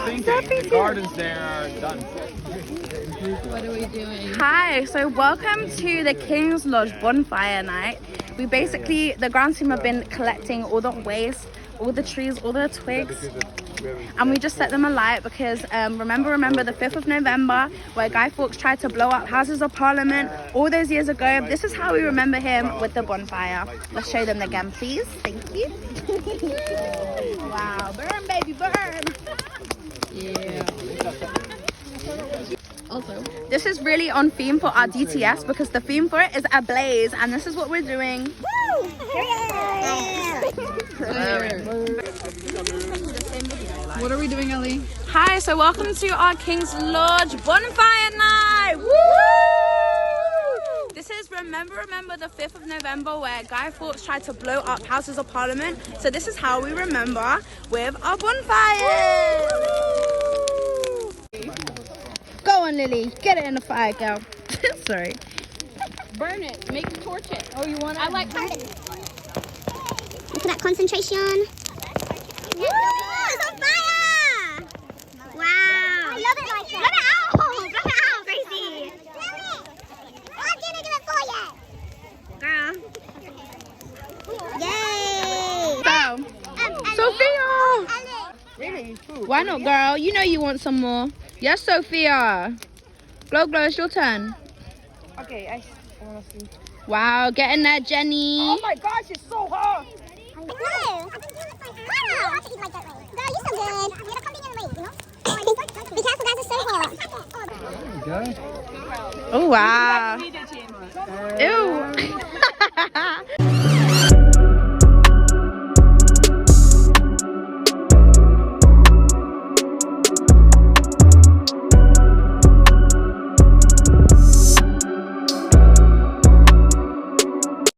thinking the gardens there are done. What are we doing? Hi, so welcome to the King's Lodge Bonfire Night. The grounds team have been collecting all the waste, all the trees, all the twigs, and we just set them alight because remember the 5th of November where Guy Fawkes tried to blow up Houses of Parliament all those years ago. This is how we remember him, with the bonfire. Let's show them again, please. Thank you. Wow, burn baby, burn. Yeah. Also, this is really on theme for our DTS because the theme for it is a blaze, and this is what we're doing. Woo! what are we doing, Ellie? Hi, so welcome to our King's Lodge Bonfire Night. Woo! This is remember the 5th of November where Guy Fawkes tried to blow up Houses of Parliament. So this is how we remember with our bonfire. Go on, Lily. Get it in the fire, girl. Sorry. Burn it. Make it torch it. Oh, you want to? I like Look at that concentration. Woo! It's on fire! Wow. I love it like that. Let it out! Let it out, Gracie. Oh, I didn't do it for you. Girl. Yay! Sophia! Really? Why not, girl? You know you want some more. Yes, Sophia. Glow, it's your turn. Okay, I want to see. Wow, get in there, Jenny. Oh my gosh, it's so hot. I know. Wow. Eat like that way. Girl, you're so good. You gotta come in late, you know? Be careful, guys. It's so hot. There you go. Oh, wow. Ew.